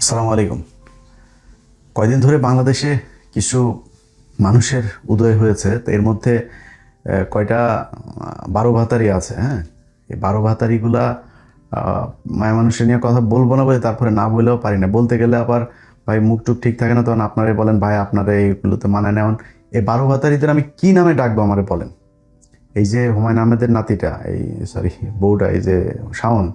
আসসালামু আলাইকুম। কয়দিন ধরে বাংলাদেশে কিছু মানুষের উদয় হয়েছে, তো এর মধ্যে কয়টা বারো ভাতারি আছে। হ্যাঁ, এই বারো ভাতারিগুলা মায়া মানুষের নিয়ে কথা বলবো না বলে তারপরে না বলেও পারি না, বলতে গেলে আবার ভাই মুখ টুক ঠিক থাকে না, তখন আপনারাই বলেন ভাই আপনারা এইগুলোতে মানায় নেওয়ান। এই বারো ভাতারিদের আমি কি নামে ডাকবো আমারে বলেন? এই যে হুমায়ুন আহমেদের নাতিটা, এই সরি বউটা, এই যে শাওন,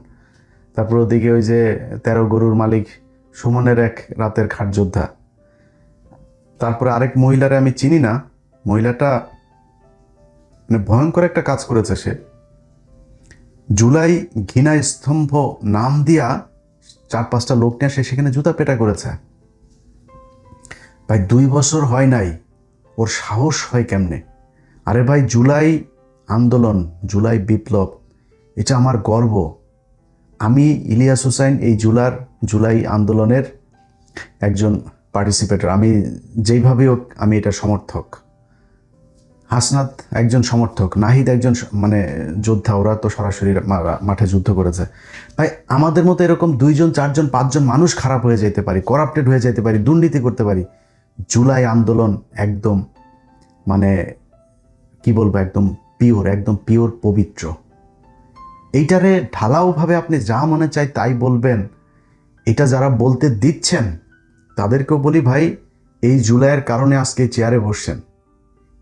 তারপর ওদিকে ওই যে 13 গরুর মালিক সুমনের এক রাতের খাট যোদ্ধা, তারপরে আরেক মহিলারে আমি চিনি না। মহিলাটা মানে ভয়ঙ্কর একটা কাজ করেছে। সে জুলাই ঘৃণা স্তম্ভ নাম দিয়া 4-5টা লোক নিয়ে সে সেখানে জুতা পেটা করেছে। ভাই 2 বছর হয় নাই, ওর সাহস হয় কেমনে? আরে ভাই, জুলাই আন্দোলন, জুলাই বিপ্লব, এটা আমার গর্ব। আমি ইলিয়াস হোসাইন এই জুলাই আন্দোলনের একজন পার্টিসিপেটর। আমি যেইভাবে হোক আমি এটা সমর্থক। হাসনাত একজন সমর্থক, নাহিদ একজন মানে যোদ্ধা, ওরা তো সরাসরি মাঠে যুদ্ধ করেছে। ভাই আমাদের মতো এরকম 2জন 4জন 5জন মানুষ খারাপ হয়ে যেতে পারি, করাপ্টেড হয়ে যেতে পারি, দুর্নীতি করতে পারি। জুলাই আন্দোলন একদম মানে কি বলবো, একদম পিওর পবিত্র। এইটারে ঢালাওভাবে আপনি যা মনে চাই তাই বলবেন, এটা যারা বলতে দিচ্ছেন তাদেরকেও বলি ভাই, এই জুলাইয়ের কারণে আজকে চেয়ারে বসছেন।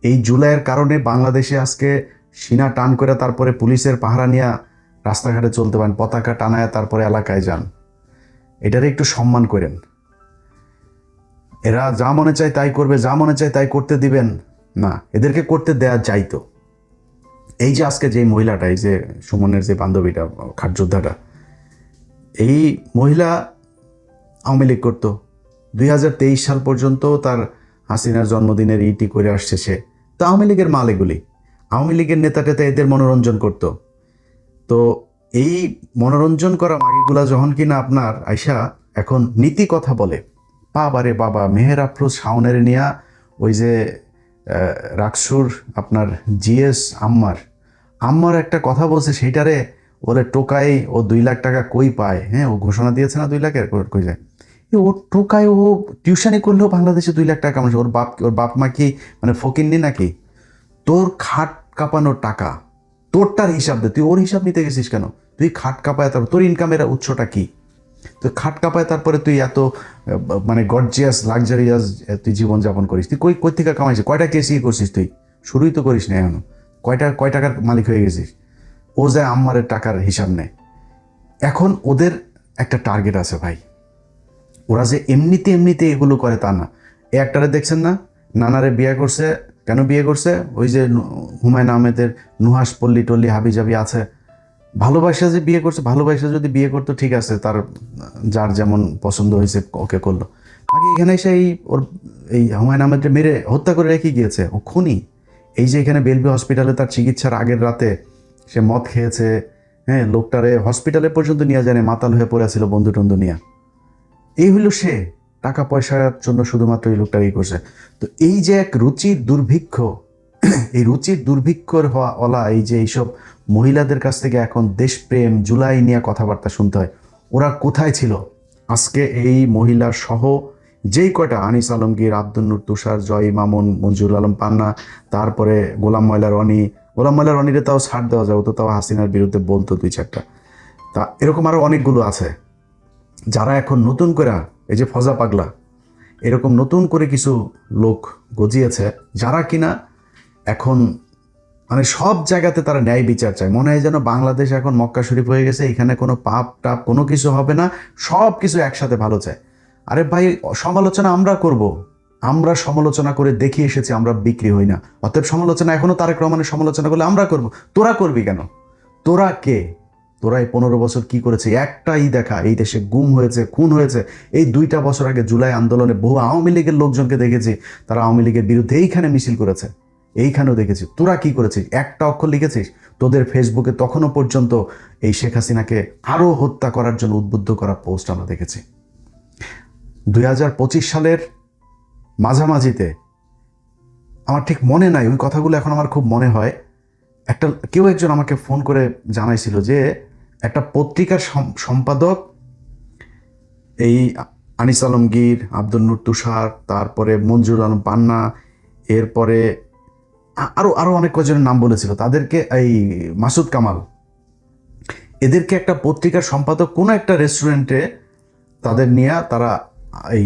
এই জুলাইয়ের কারণে বাংলাদেশে আজকে সিনা টান করে তারপরে পুলিশের পাহারা নিয়ে রাস্তাঘাটে চলতে পারেন, পতাকা টানায় তারপরে এলাকায় যান। এটারে একটু সম্মান করেন। এরা যা মনে চায় তাই করবে, যা মনে চায় তাই করতে দিবেন না, এদেরকে করতে দেয়া যাইতো। এই যে আজকে যে মহিলাটা, এই যে সুমনের যে বান্ধবীটা, খাটযোদ্ধাটা, এই মহিলা আওয়ামী লীগ করতো 2023 সাল পর্যন্ত। তার হাসিনার জন্মদিনের ইটি করে আসছে সে, তো আওয়ামী লীগের মাল এগুলি। আওয়ামী লীগের নেতাটেতে এদের মনোরঞ্জন করত। তো এই মনোরঞ্জন করা মাগিগুলা যখন কিনা আপনার আয়সা এখন নীতি কথা বলে, বাবারে বাবা, মেহের আফরোজ শাওনের নিয়া ওই যে রাকসুর আপনার জিএস আম্মার একটা কথা বলছে, সেইটারে বলে টোকাই ও 2 লাখ টাকা কই পায়। হ্যাঁ, ও ঘোষণা দিয়েছে না 2 লাখের, কই যায় ও টোকায়? ও টিউশনি করলেও বাংলাদেশে 2 লাখ টাকা কামাচ্ছে। ওর বাপ মা কি মানে ফকিন্নি নাকি? তোর খাট কাঁপানোর টাকা, তোরটার হিসাব দে, তুই ওর হিসাব নিতে গেছিস কেন? তুই খাট কাঁপায়, তারপর তোর ইনকামের উৎসটা কি? তুই খাট কাঁপায় তারপরে তুই এত মানে গর্জিয়াস লাক্সারিয়াস তুই জীবনযাপন করিস। তুই কই থেকে কামাইছিস? কয়টা কেসি করছিস? তুই শুরুই তো করিস না এখনো। কয় টাকার মালিক হয়ে গেছিস? ও যায় আম্মারের টাকার হিসাব নেয়। এখন ওদের একটা টার্গেট আছে ভাই, ওরা যে এমনিতে এগুলো করে তা না। এই একটারে দেখছেন না, নানারে বিয়ে করছে। কেন বিয়ে করছে? ওই যে হুমায়ুন আহমেদের নুহাস পল্লী টল্লি হাবি জাবি আছে, ভালোবাসা যে বিয়ে করছে। ভালোবাসা যদি বিয়ে করতো ঠিক আছে, তার যার যেমন পছন্দ হয়েছে ওকে করলো। আগে এখানে এসে ওর এই হুমায়ুন আহমেদকে মেরে হত্যা করে রেখে গিয়েছে, ও খুনি। এই যে এখানে বেলভি হসপিটালে তার চিকিৎসার আগের রাতে সে মদ খেয়েছে। হ্যাঁ, লোকটারে হসপিটালে পর্যন্ত নিয়ে যায়, মাতাল হয়ে পড়ে ছিল বন্ধু টন্ধু নিয়ে। এই হইল সে টাকা পয়সার জন্য শুধুমাত্র এই লোকটা এই করছে। তো এই যে এক রুচির দুর্ভিক্ষ, এই রুচির দুর্ভিক্ষর হওয়া এই যে এইসব মহিলাদের কাছ থেকে এখন দেশপ্রেম জুলাই নিয়ে কথাবার্তা শুনতে হয়। ওরা কোথায় ছিল আজকে? এই মহিলার সহ যেই কয়টা, আনিস আলমগীর, আব্দুল নূর তুষার, জয় মামুন, মঞ্জুর আলম পান্না, তারপরে গোলাম ময়লা রনিরে তাও ছাড় দেওয়া যায়, ও তো তাও হাসিনার বিরুদ্ধে বলতো 2-4টা। তা এরকম আরো অনেকগুলো আছে যারা এখন নতুন করে, এই যে ফজা পাগলা, এরকম নতুন করে কিছু লোক গজিয়েছে, যারা কিনা এখন মানে সব জায়গাতে তারা ন্যায় বিচার চায়। মনে হয় যেন বাংলাদেশ এখন মক্কা শরীফ হয়ে গেছে, এখানে কোনো পাপ টাপ কোনো কিছু হবে না, সব কিছু একসাথে ভালো চায়। আরে ভাই, সমালোচনা আমরা করব, আমরা সমালোচনা করে দেখিয়ে এসেছি আমরা বিক্রি হই না। অতএব সমালোচনা এখনো তারেক রহমানের সমালোচনা করলে আমরা করব। তোরা করবি কেন? তোরা কে? তোরা এই 15 বছর কি করেছে? একটাই দেখা, এই দেশে গুম হয়েছে, খুন হয়েছে। এই 2টা বছর আগে জুলাই আন্দোলনে বহু আওয়ামী লীগের লোকজনকে দেখেছি, তারা আওয়ামী লীগের বিরুদ্ধে এইখানে মিছিল করেছে, এইখানেও দেখেছি। তোরা কি করেছিস? একটা অক্ষর লিখেছিস? তোদের ফেসবুকে তখনও পর্যন্ত এই শেখ হাসিনাকে আরো হত্যা করার জন্য উদ্বুদ্ধ করা পোস্ট আমরা দেখেছি। 2025 সালের মাঝামাঝিতে, আমার ঠিক মনে নাই ওই কথাগুলো, এখন আমার খুব মনে হয়, কেউ একজন আমাকে ফোন করে জানাইছিল যে একটা পত্রিকার সম্পাদক এই আনিস আলমগীর, আব্দুল নূর তুষার, তারপরে মঞ্জুর আলম পান্না, এরপরে আরো আরো অনেক কজনের নাম বলেছিল, তাদেরকে এই মাসুদ কামাল, এদেরকে একটা পত্রিকার সম্পাদক কোনো একটা রেস্টুরেন্টে তাদের নিয়ে তারা এই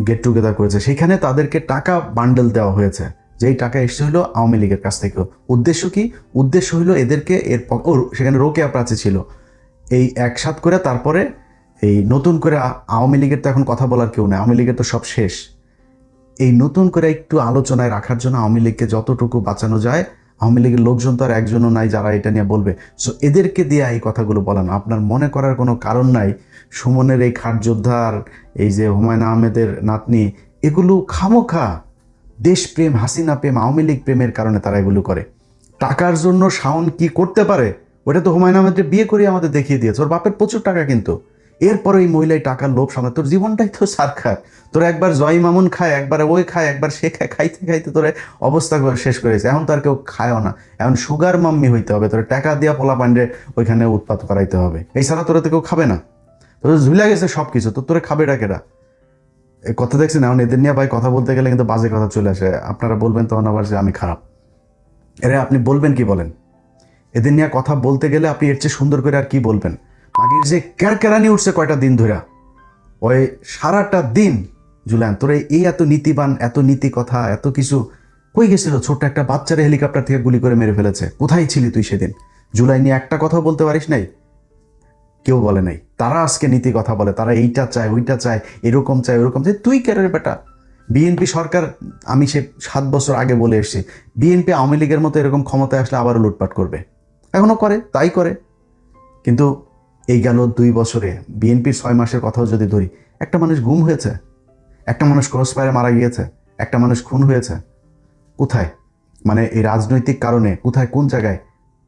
গেট টুগেদার করেছে, সেখানে তাদেরকে টাকা বান্ডেল দেওয়া হয়েছে, যেই টাকা এসছে হলো আওয়ামী লীগের কাছ থেকে। উদ্দেশ্য কি? উদ্দেশ্য হলো এদেরকে সেখানে রোকেয়া প্রাচী ছিল, এই একসাথ করে তারপরে এই নতুন করে আওয়ামী লীগের তো এখন কথা বলার কেউ নেই, আওয়ামী লীগের তো সব শেষ, এই নতুন করে একটু আলোচনায় রাখার জন্য আওয়ামী লীগকে যতটুকু বাঁচানো যায়, আওয়ামী লীগের লোকজন তো আর একজনও নাই যারা এটা নিয়ে বলবে, সো এদেরকে দিয়ে এই কথাগুলো বলানো। আপনার মনে করার কোনো কারণ নাই সুমনের এই খাট যোদ্ধার, এই যে হুমায়ুন আহমেদের নাতনি, এগুলো খামোখা দেশপ্রেম, হাসিনা প্রেম, আওয়ামী লীগ প্রেমের কারণে তারা এগুলো করে। টাকার জন্য শাওন কি করতে পারে ওটা তো হুমায়ুন আহমেদকে বিয়ে করে আমাদের দেখিয়ে দিয়েছে, ওর বাপের প্রচুর টাকা, কিন্তু এরপরে এই মহিলাই টাকার লোভ সামনে, তোর জীবনটাই তো সারখার, তোর একবার জয় মামুন খায়, একবার ওই খায়, একবার সে খায়, খাইতে খাইতে তোর অবস্থা শেষ করেছে, এখন তো আর কেউ খায়ও না, এখন সুগার মাম্মি হইতে হবে, তোর টাকা দিয়া পোলা পান্ডে ওইখানে উৎপাত করাইতে হবে, এই ছাড়া তোরা তো কেউ খাবে না, তোর ঝুলে গেছে সব কিছু, তো তোরে খাবে ডাকেরা। এই কথা দেখছেন, এখন এদের নিয়ে ভাই কথা বলতে গেলে কিন্তু বাজে কথা চলে আসে, আপনারা বলবেন তখন আবার যে আমি খারাপ, এরে আপনি বলবেন কি বলেন? এদের নিয়ে কথা বলতে গেলে আপনি এর চেয়ে সুন্দর করে আর কি বলবেন? আগের যে ক্যারকেরানি উঠছে কয়টা দিন ধরে, ওই সারাটা দিন জুলাইন তোরে এই এত নীতিবান, এত নীতি কথা, এত কিছু কই গেছিল? ছোট্ট একটা বাচ্চারে হেলিকপ্টার থেকে গুলি করে মেরে ফেলেছে, কোথায় ছিলি তুই সেদিন? জুলাই নিয়ে একটা কথা বলতে পারিস নাই? কেউ বলে নাই। তারা আজকে নীতি কথা বলে, তারা এইটা চায়, ওইটা চায়, এরকম চায়, ওরকম চায়। তুই কেরে বেটা? বিএনপি সরকার, আমি সে 7 বছর আগে বলে এসেছি, বিএনপি আওয়ামী লীগের মতো এরকম ক্ষমতায় আসলে আবারও লুটপাট করবে, এখনো করে, তাই করে। কিন্তু এই গেল 2 বছরে বিএনপির 6 মাসের কথাও যদি ধরি, একটা মানুষ গুম হয়েছে, একটা মানুষ ক্রস ফায়ারে মারা গিয়েছে, একটা মানুষ খুন হয়েছে, কোথায়? মানে এই রাজনৈতিক কারণে কোথায়, কোন জায়গায়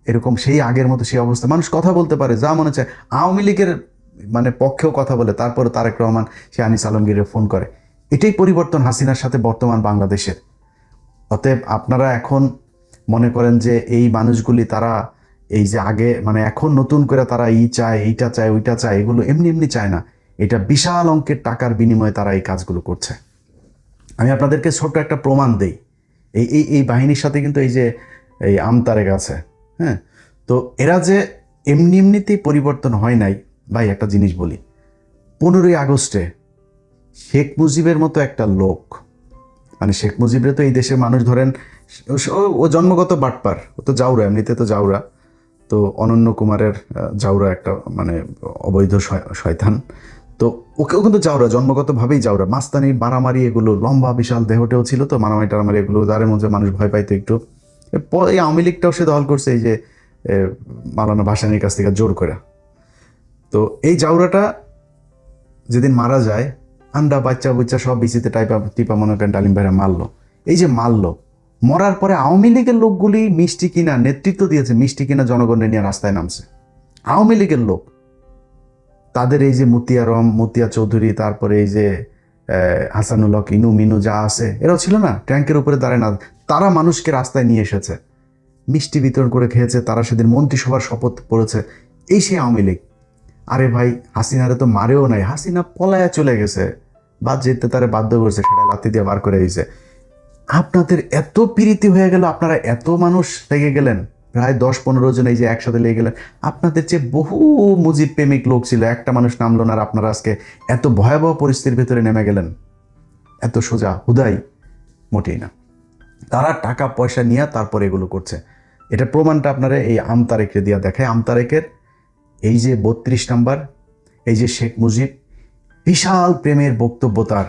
এরকম সেই আগের মতো সেই অবস্থা? মানুষ কথা বলতে পারে যা মনে চায়, আওয়ামী লীগের মানে পক্ষেও কথা বলে, তারপরে তারেক রহমান সে আনিস আলমগীরের ফোন করে। এটাই পরিবর্তন হাসিনার সাথে বর্তমান বাংলাদেশের। অতএব আপনারা এখন মনে করেন যে এই মানুষগুলি তারা এই যে আগে মানে এখন নতুন করে তারা চায়, এইটা চায়, ওইটা চায়, এগুলো এমনি এমনি চায় না, এটা বিশাল অঙ্কের টাকার বিনিময়ে তারা এই কাজগুলো করছে। আমি আপনাদেরকে ছোট্ট একটা প্রমাণ দেই, এই এই এই বাহিনীর সাথে কিন্তু এই যে এই আমতারেক আছে, হ্যাঁ, তো এরা যে এমনি এমনিতেই পরিবর্তন হয় নাই ভাই। একটা জিনিস বলি, 15ই আগস্টে শেখ মুজিবের মতো একটা লোক, মানে শেখ মুজিবের তো এই দেশের মানুষ ধরেন ও জন্মগত বাটপার, ও তো জাউরা, এমনিতে তো জাউরা, তো অনন্য কুমারের জাউরা একটা মানে অবৈধ শয়তান, তো ওকেও কিন্তু জাউরা, জন্মগতভাবেই জাউরা, মাস্তানি, মারামারি, এগুলো লম্বা বিশাল দেহটেও ছিল, তো মারামারি টারামারি এগুলো যার মধ্যে মানুষ ভয় পাইতো একটু। এই আওয়ামী লীগটাও সে দখল করছে এই যে মাওলানা ভাসানীর কাছ থেকে জোর করে। তো এই জাউরাটা যেদিন মারা যায়, আন্ডা বাচ্চা বুচ্চা সব বিচিতে টিপা মনে করেন ডালিম ভাইরা মারলো। এই যে মারলো, মরার পরে আওয়ামী লীগের লোকগুলি মিষ্টি কিনা নেতৃত্ব দিয়েছে, মিষ্টি কিনা জনগণের নিয়ে রাস্তায় নামছে আওয়ামী লীগের লোক। তাদের এই যে মতিয়া চৌধুরী, তারপরে এই যে হাসানুল হক, ইনু মিনু যা আছে, এরাও ছিল না ট্যাঙ্কের উপরে দাঁড়ায় না, তারা মানুষকে রাস্তায় নিয়ে এসেছে, মিষ্টি বিতরণ করে খেয়েছে, তারা সেদিন মন্ত্রিসভার শপথ পড়েছে, এই সেই আওয়ামী লীগ। আরে ভাই, হাসিনারে তো মারেও নাই, হাসিনা পলায়া চলে গেছে, বাদ যেতে তারে বাধ্য করছে, সেটা লাথি দিয়ে বার করে দিয়েছে। আপনাদের এত প্রীতি হয়ে গেল, আপনারা এত মানুষ লেগে গেলেন, প্রায় 10-15 জন এই যে একসাথে লেগে গেলেন। আপনাদের যে বহু মুজিব প্রেমিক লোক ছিল, একটা মানুষ নামলো না, আর আপনারা আজকে এত ভয়াবহ পরিস্থিতির ভিতরে নেমে গেলেন। এত সোজা হুদাই মোটেই না, তারা টাকা পয়সা নিয়ে তারপরে এগুলো করছে। এটা প্রমাণটা আপনারা এই আমতারেককে দিয়া দেখায়। আমতারেকের এই যে 32 নাম্বার, এই যে শেখ মুজিব, বিশাল প্রেমের বক্তব্য তার।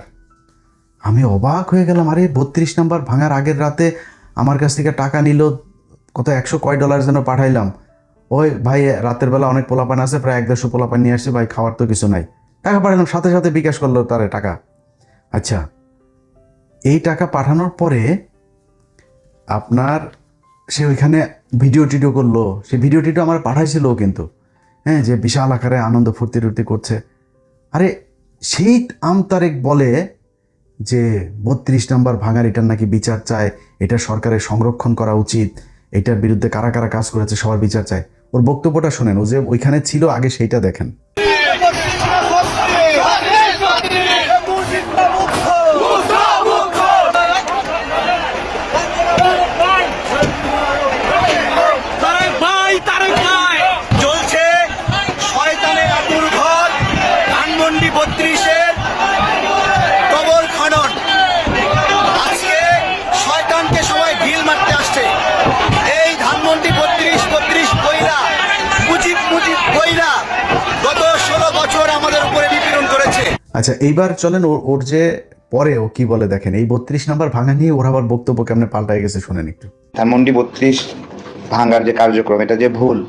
আমি অবাক হয়ে গেলাম, আরে 32 নাম্বার ভাঙার আগের রাতে আমার কাছ থেকে টাকা নিল, কত 100 কয় ডলার যেন পাঠাইলাম। ওই ভাই রাতের বেলা অনেক পোলাপান আছে, প্রায় 150 পোলাপান নিয়ে আসছে, ভাই খাওয়ার তো কিছু নাই, টাকা পাঠালাম, সাথে সাথে বিকাশ করলো তারে টাকা। আচ্ছা, এই টাকা পাঠানোর পরে আপনার সে ওইখানে ভিডিও টিডিও করলো, সে ভিডিও টিডিও আমার পাঠাইছিল কিন্তু, হ্যাঁ, যে বিশাল আকারে আনন্দ ফুর্তি টুর্তি করছে। আরে সেই আমতারেক বলে যে 32 নাম্বার ভাঙার এটার নাকি বিচার চায়, এটা সরকারের সংরক্ষণ করা উচিত, এটার বিরুদ্ধে কারা কারা কাজ করেছে সবার বিচার চায়। ওর বক্তব্যটা শোনেন, ও যে ওইখানে ছিল আগে সেইটা দেখেন। ধানমন্ডি 32-এর কবর খনন। আজকে শয়তানকে সবাই ঢিল মারতে আসছে। এই ধানমন্ডি 32 কইরা মুজিব কইরা গত 16 বছর আমাদের উপরে নিপীড়ন করেছে। আচ্ছা, এইবার চলেন ওর যে পরে ও কি বলে দেখেন। এই 32 নাম্বার ভাঙা নিয়ে ওর আবার বক্তব্য কেমনে পাল্টায় গেছে শুনেন একটু। ধানমন্ডি 32 ভাঙার যে কার্যক্রম, এটা যে ভুল,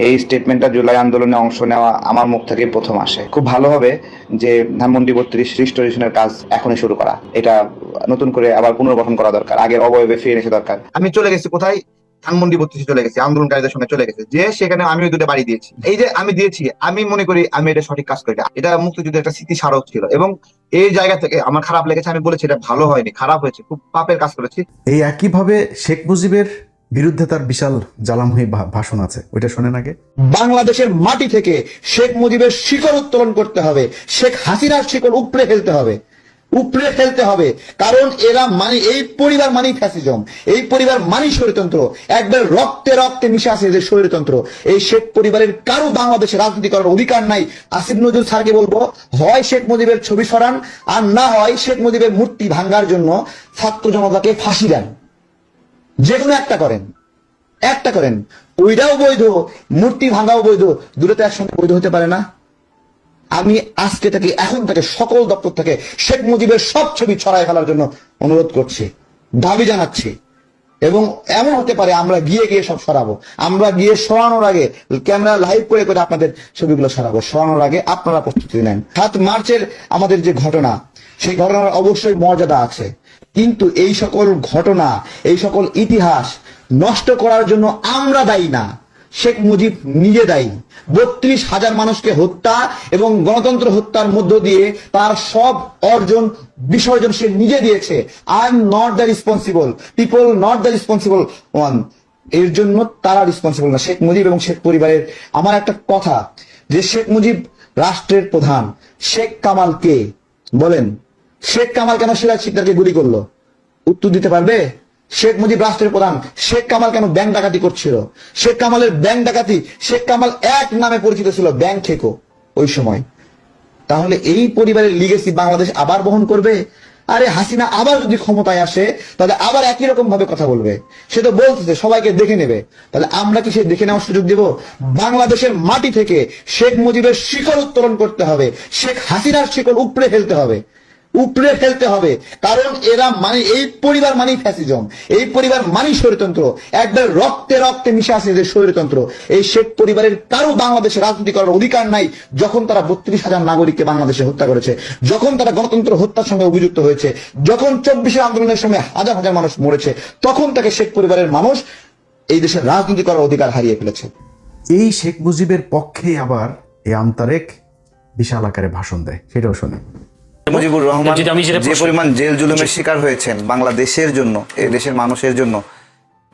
এই স্টেটমেন্টটা জুলাই আন্দোলনে অংশ নেওয়া আমার মুখ থেকে প্রথম আসে। খুব ভালো হবে যে ধানমন্ডি 32 রিস্টোরেশনের কাজ এখনই শুরু করা, এটা নতুন করে আবার পুনর্গঠন করা দরকার, আগের অবয়বে ফিরে এসে দরকার। আমি চলে গেছি কোথায়? ধানমন্ডি 32 চলে গেছি, আন্দোলনকারীদের সঙ্গে চলে গেছে, যে সেখানে আমি ওই দুটো বাড়ি দিয়েছি। এই যে আমি দিয়েছি, আমি মনে করি আমি এটা সঠিক কাজ করি। এটা মুক্তিযুদ্ধের একটা স্মৃতি স্মারক ছিল, এবং এই জায়গা থেকে আমার খারাপ লেগেছে। আমি বলেছি এটা ভালো হয়নি, খারাপ হয়েছে, খুব পাপের কাজ করেছি। এই একইভাবে শেখ মুজিবের বিরুদ্ধে তার বিশাল জ্বালাময়ী ভাষণ আছে, ওইটা শোনেন আগে। বাংলাদেশের মাটি থেকে শেখ মুজিবের শিকড় উত্তোলন করতে হবে, শেখ হাসিনার শিকড় উপড়ে ফেলতে হবে, উপড়ে ফেলতে হবে। কারণ এরা মানে এই পরিবার মানেই ফ্যাসিজম, এই পরিবার মানেই স্বৈরতন্ত্র, একবার রক্তে রক্তে মিশে আছে এদের স্বৈরতন্ত্র। এই শেখ পরিবারের কারো বাংলাদেশে রাজনীতি করার অধিকার নাই। আসিফ নজরুল স্যারকে বলবো, হয় শেখ মুজিবের ছবি সরান, আর না হয় শেখ মুজিবের মূর্তি ভাঙ্গার জন্য ছাত্র জনতাকে ফাঁসি দেন, যে কোনো একটা করেন, একটা করেন। ওইটাও বৈধ, মূর্তি ভাঙাও বৈধ, দুটো তো একসঙ্গে বৈধ হতে পারে না। আমি আজকে থেকে, এখন থেকে সকল দপ্তর থেকে শেখ মুজিবের সব ছবি ছড়ায় ফেলার জন্য অনুরোধ করছি, দাবি জানাচ্ছি। এবং এমন হতে পারে আমরা গিয়ে সব সরাবো, আমরা গিয়ে সরানোর আগে ক্যামেরা লাইভ করে করে আপনাদের ছবিগুলো সরাবো। সরানোর আগে আপনারা প্রস্তুতি নেন। 7 মার্চের আমাদের যে ঘটনা, সেই ঘটনার অবশ্যই মর্যাদা আছে, কিন্তু এই সকল ঘটনা, এই সকল ইতিহাস নষ্ট করার জন্য আমরা দায়ী না, শেখ মুজিব নিজে দায়ী। 32,000 মানুষকে হত্যা এবং গণতন্ত্র হত্যার মধ্য দিয়ে তার সব অর্জন বিসর্জন সে নিজে দিয়েছে। I am not the responsible, people not the responsible one. এর জন্য তারা রেসপন্সিবল না, শেখ মুজিব এবং শেখ পরিবারের। আমার একটা কথা, যে শেখ মুজিব রাষ্ট্রের প্রধান, শেখ কামাল কে বলেন? শেখ কামাল কেন সিরাজ শিকদারকে গুলি করলো? উত্তর দিতে পারবে? শেখ মুজিব রাষ্ট্রের প্রধান, শেখ কামাল কেন ব্যাংক ডাকাতি করছিল? শেখ কামালের ব্যাংক ডাকাতি, শেখ কামাল এক নামে পরিচিত ছিল, ব্যাংক ঠেকো ওই সময়। তাহলে এই পরিবারের লিগেসি বাংলাদেশ আবার বহন করবে? আরে হাসিনা আবার যদি ক্ষমতায় আসে, তাহলে আবার একই রকম ভাবে কথা বলবে। সে তো বলতেছে সবাইকে দেখে নেবে, তাহলে আমরা কি সে দেখে নেওয়ার সুযোগ দেব? বাংলাদেশের মাটি থেকে শেখ মুজিবের শিকড় উত্তোলন করতে হবে, শেখ হাসিনার শিকড় উপড়ে ফেলতে হবে, উপড়ে ফেলতে হবে। কারণ এরা মানে এই পরিবার মানেই ফ্যাসিজম, এই পরিবার মানেই স্বৈরতন্ত্র, একবার রক্তে রক্তে মিশে আছে এদের স্বৈরতন্ত্র। এই শেখ পরিবারের কারো বাংলাদেশে রাজনীতি করার অধিকার নাই। যখন তারা 32,000 নাগরিককে বাংলাদেশে হত্যা করেছে, যখন তারা গণতন্ত্র হত্যার সঙ্গে অভিযুক্ত হয়েছে, যখন 24 আন্দোলনের সময় হাজার হাজার মানুষ মরেছে, তখন তাকে শেখ পরিবারের মানুষ এই দেশের রাজনীতি করার অধিকার হারিয়ে ফেলেছে। এই শেখ মুজিবের পক্ষে আবার এই আন্তারেক বিশাল আকারে ভাষণ দেয়, সেটাও শোনেন। মুজিবুর রহমান যে পরিমাণ জেল জুলুমের শিকার হয়েছেন বাংলাদেশের জন্য, এই দেশের মানুষের জন্য,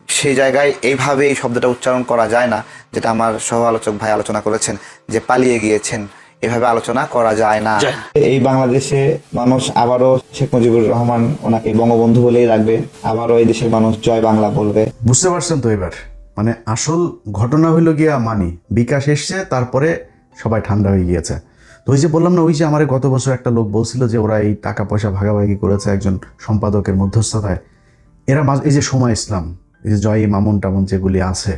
সেই জায়গায় এইভাবে এই শব্দটা উচ্চারণ করা যায় না, যেটা আমার সহ আলোচক ভাই আলোচনা করেছেন, যে পালিয়ে গিয়েছেন। এভাবে আলোচনা করা যায় না। এই বাংলাদেশে মানুষ আবারও শেখ মুজিবুর রহমান ওনাকে বঙ্গবন্ধু বলেই রাখবে, আবারও এই দেশের মানুষ জয় বাংলা বলবে। বুঝতে পারছেন তো? এবার মানে আসল ঘটনা হইল গিয়া মানি বিকাশ এসছে, তারপরে সবাই ঠান্ডা হয়ে গিয়েছে। তো ওই যে বললাম না, ওই যে আমার গত বছর একটা লোক বলছিল যে ওরা এই টাকা পয়সা ভাগাভাগি করেছে একজন সম্পাদকের মধ্যস্থতায়। এরা এই যে সময় ইসলাম, এই যে জয় মামুন টামুন যেগুলি আছে,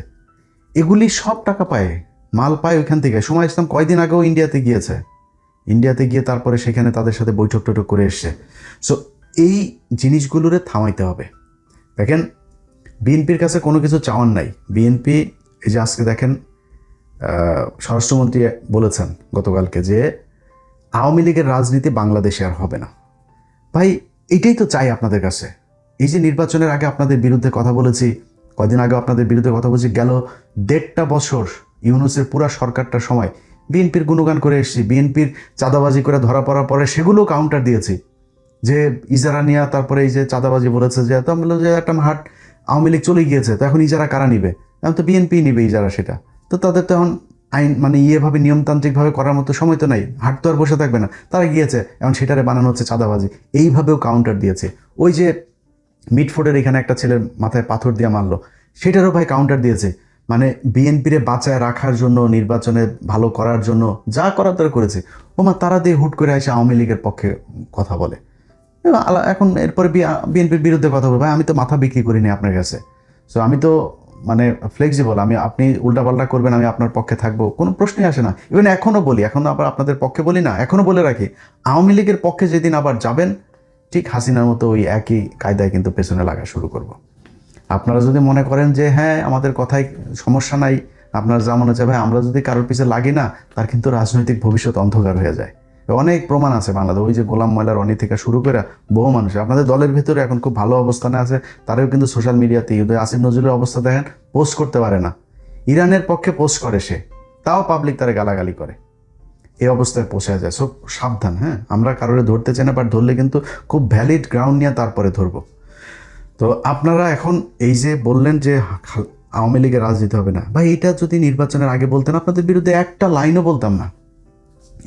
এগুলি সব টাকা পায়, মাল পায় ওইখান থেকে। সময় ইসলাম কয়দিন আগেও ইন্ডিয়াতে গিয়েছে, ইন্ডিয়াতে গিয়ে তারপরে সেখানে তাদের সাথে বৈঠক টৈঠক করে এসছে। সো এই জিনিসগুলোরে থামাইতে হবে। দেখেন, বিএনপির কাছে কোনো কিছু চাওয়ার নাই। বিএনপি এই যে আজকে দেখেন স্বরাষ্ট্রমন্ত্রী বলেছেন গতকালকে যে আওয়ামী লীগের রাজনীতি বাংলাদেশে আর হবে না। ভাই, এটাই তো চাই আপনাদের কাছে। এই যে নির্বাচনের আগে আপনাদের বিরুদ্ধে কথা বলেছি, কদিন আগে আপনাদের বিরুদ্ধে কথা বলছি, গেল 1.5 বছর ইউনূসের পুরা সরকারটার সময় বিএনপির গুণগান করে এসেছি। বিএনপির চাঁদাবাজি করে ধরা পড়ার পরে সেগুলো কাউন্টার দিয়েছি, যে ইজারা নিয়ে তারপরে এই যে চাঁদাবাজি বলেছে, যে তো বললো যে একটা হাট আওয়ামী লীগ চলে গিয়েছে, তো এখন ইজারা কারা নিবে? এখন তো বিএনপি নিবে ইজারা, সেটা তো তাদের তো এখন আইন মানে ইয়েভাবে নিয়মতান্ত্রিকভাবে করার মতো সময় তো নাই, হাট তো আর বসে থাকবে না, তারা গিয়েছে, এখন সেটারে বানানো হচ্ছে চাঁদাবাজি। এইভাবেও কাউন্টার দিয়েছে। ওই যে মিটফোর্ডের এখানে একটা ছেলের মাথায় পাথর দিয়ে মারলো, সেটারও ভাই কাউন্টার দিয়েছে। মানে বিএনপিরে বাঁচায় রাখার জন্য, নির্বাচনে ভালো করার জন্য যা করার তারা করেছে। তারা দিয়ে হুট করে এসে আওয়ামী লীগের পক্ষে কথা বলে, এখন এরপরে বিএনপির বিরুদ্ধে কথা বলবে। ভাই, আমি তো মাথা বিক্রি করিনি আপনার কাছে। সো আমি তো মানে ফ্লেক্সিবল, আপনি উল্টাপাল্টা করবেন, আমি আপনার পক্ষে থাকবো, কোনো প্রশ্নই আসে না। ইভেন এখনও বলি, এখনও আবার আপনাদের পক্ষে বলি না, এখনও বলে রাখি, আওয়ামী লীগের পক্ষে যেদিন আবার যাবেন, ঠিক হাসিনার মতো ওই একই কায়দায় কিন্তু পেছনে লাগা শুরু করব। আপনারা যদি মনে করেন যে হ্যাঁ আমাদের কথায় সমস্যা নাই, আপনার যা মনে চায়, ভাই আমরা যদি কারোর পিছে লাগি না, তার কিন্তু রাজনৈতিক ভবিষ্যৎ অন্ধকার হয়ে যায়। অনেক প্রমাণ আছে বাংলাদেশ, ওই যে গোলাম ময়লার অনি থেকে শুরু করে বহু মানুষ আপনাদের দলের ভিতরে এখন খুব ভালো অবস্থানে আছে, তারাও কিন্তু সোশ্যাল মিডিয়াতে আসিফ নজরুলের অবস্থা দেখেন, পোস্ট করতে পারে না, ইরানের পক্ষে পোস্ট করে সে, তাও পাবলিক তারা গালাগালি করে, এই অবস্থায় পৌঁছে যায়। সো সাবধান, হ্যাঁ, আমরা কারোর ধরতে চাই না, বাট ধরলে কিন্তু খুব ভ্যালিড গ্রাউন্ড নিয়ে তারপরে ধরবো। তো আপনারা এখন এই যে বললেন যে আওয়ামী লীগের রাজনীতি হবে না, ভাই এটা যদি নির্বাচনের আগে বলতেন, আপনাদের বিরুদ্ধে একটা লাইনও বলতাম না।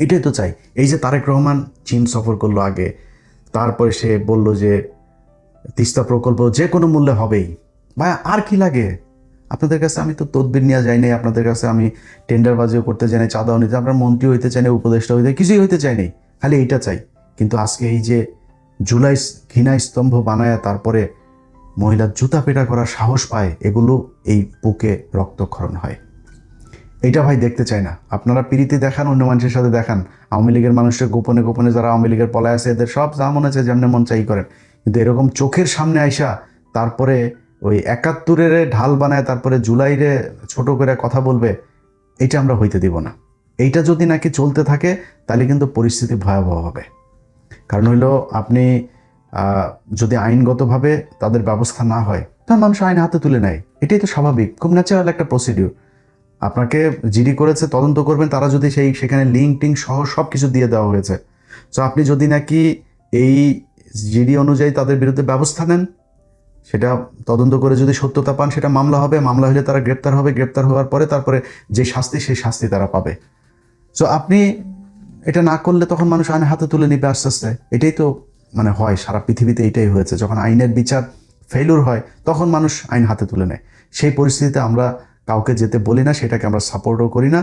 এটাই তো চাই। এই যে তারেক রহমান চীন সফর করলো আগে, তারপরে সে বলল যে তিস্তা প্রকল্প যে কোনো মূল্যে হবেই, ভাই আর কি লাগে আপনাদের কাছে? আমি তো তদবির নিয়ে যাই নাই, আপনাদের কাছে আমি টেন্ডারবাজিও করতে চাই নাই, চাঁদাও নিতে, আপনার মন্ত্রী হইতে চাই না, উপদেষ্টা হইতে, কিছুই হইতে চাই নাই, খালি এইটা চাই। কিন্তু আজকে এই যে জুলাই ঘৃণা স্তম্ভ বানায় তারপরে মহিলার জুতা পেটা করার সাহস পায়, এগুলো এই বুকে রক্তক্ষরণ হয়। এইটা ভাই দেখতে চাই না। আপনারা প্রীতি দেখান, অন্য মানুষের সাথে দেখান, আওয়ামী লীগের মানুষের গোপনে গোপনে যারা আওয়ামী লীগের পলায় আছে, এদের সব যা মনে আছে যেমন মন চাই করেন, কিন্তু এরকম চোখের সামনে আইসা তারপরে ওই ৭১-এর ঢাল বানায় তারপরে জুলাইরে ছোট করে কথা বলবে, এইটা আমরা হইতে দিব না। এইটা যদি নাকি চলতে থাকে তাহলে কিন্তু পরিস্থিতি ভয়াবহ হবে। কারণ হইলো আপনি যদি আইনগতভাবে তাদের ব্যবস্থা না হয়, তখন মানুষ আইন হাতে তুলে নেয়, এটাই তো স্বাভাবিক, খুব ন্যাচারাল একটা প্রসিডিউর। আপনাকে জিডি করেছে, তদন্ত করবেন, তারা যদি সেখানে লিঙ্ক টিঙ্ক সহ সব কিছু দিয়ে দেওয়া হয়েছে, সো আপনি যদি নাকি এই জিডি অনুযায়ী তাদের বিরুদ্ধে ব্যবস্থা নেন, সেটা তদন্ত করে যদি সত্যতা পান, সেটা মামলা হবে, মামলা হলে তারা গ্রেপ্তার হবে, গ্রেপ্তার হওয়ার পরে তারপরে যে শাস্তি, সেই শাস্তি তারা পাবে। সো আপনি এটা না করলে তখন মানুষ আইন হাতে তুলে নিবে আস্তে আস্তে। এটাই তো মানে হয়, সারা পৃথিবীতে এটাই হয়েছে, যখন আইনের বিচার ফেইলুর হয় তখন মানুষ আইন হাতে তুলে নেয়। সেই পরিস্থিতিতে আমরা কাউকে যেতে বলি না, সেটাকে আমরা সাপোর্টও করি না,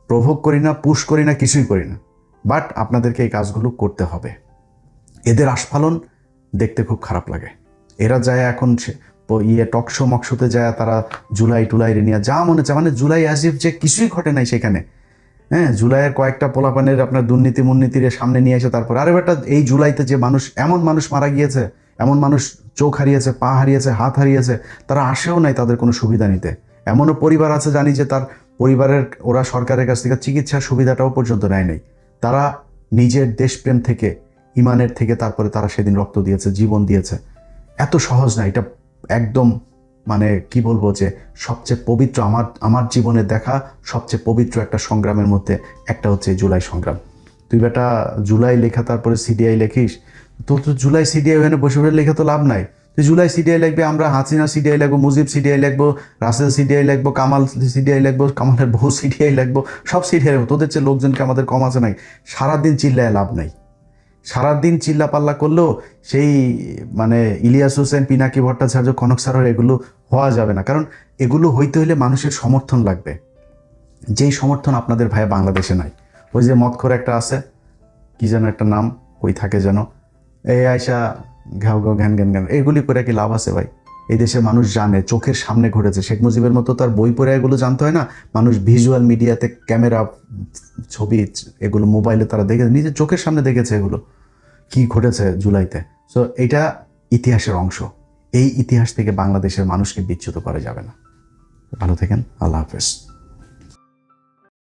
প্রভোগ করি না, পুশ করি না, কিছুই করি না। বাট আপনাদেরকে এই কাজগুলো করতে হবে। এদের আস্ফালন দেখতে খুব খারাপ লাগে। এরা যায় এখন টকশো মকশোতে যায়, তারা জুলাই টুলাই নিয়ে যা মনে চায়, মানে জুলাই আসিফ যে কিছুই ঘটে নাই সেখানে, হ্যাঁ, জুলাইয়ের কয়েকটা পোলাপানের আপনার দুর্নীতি মুর্নীতির সামনে নিয়ে এসে তারপর আরে বেটা এই জুলাইতে যে মানুষ, এমন মানুষ মারা গিয়েছে, এমন মানুষ চোখ হারিয়েছে, পা হারিয়েছে, হাত হারিয়েছে, তারা আসেও নাই তাদের কোনো সুবিধা নিতে। এমনও পরিবার আছে জানি যে তার পরিবারের ওরা সরকারের কাছ থেকে চিকিৎসার সুবিধাটাও পর্যন্ত নেয় নাই। তারা নিজের দেশপ্রেম থেকে, ইমানের থেকে তারপরে তারা সেদিন রক্ত দিয়েছে, জীবন দিয়েছে। এত সহজ না এটা, একদম মানে কি বলবো যে সবচেয়ে পবিত্র, আমার জীবনে দেখা সবচেয়ে পবিত্র একটা সংগ্রামের মধ্যে একটা হচ্ছে জুলাই সংগ্রাম। তুই বেটা জুলাই লেখা তারপরে সিডিআই লেখিস, তো জুলাই সিডিআই ওখানে বসে বসে লেখা তো লাভ নাই। তুই জুলাই সিডিআই লিখবে, আমরা হাসিনা সিডিআই লিখবো, মুজিব সিডিআই লিখবো, রাসেল সিডিআই লিখবো, কামাল সিডিআই লিখবো, কামালের বহু সিডিআই লিখবো, সব সিডিআই লিখবো। তোদের চেয়ে লোকজনকে আমাদের কম আছে নাই? সারাদিন চিল্লায় লাভ নাই। সারাদিন চিল্লা পাল্লা করলেও সেই মানে ইলিয়াস হোসেন, পিনাকি ভট্টাচার্য, কনক সারর এগুলো হওয়া যাবে না। কারণ এগুলো হইতে হইলে মানুষের সমর্থন লাগবে, যেই সমর্থন আপনাদের ভাই বাংলাদেশে নাই। ওই যে মদখোর একটা আছে, কি যেন একটা নাম, ওই থাকে যেন, এই আয়সা ঘাও ঘাও ঘ্যান ঘ্যান ঘ্যান, এগুলি করে কি লাভ আছে ভাই? এই দেশে মানুষ জানে, চোখের সামনে ঘটেছে। শেখ মুজিবের মতো তার বই পড়ে এগুলো জানতে হয় না, মানুষ ভিজুয়াল মিডিয়াতে, ক্যামেরা, ছবি, এগুলো মোবাইলে তারা দেখেছে, নিজের চোখের সামনে দেখেছে এগুলো কি ঘটেছে জুলাইতে। সো এটা ইতিহাসের অংশ। এই ইতিহাস থেকে বাংলাদেশের মানুষকে বিচ্যুত করা যাবে না। ভালো থাকেন, আল্লাহ হাফেজ।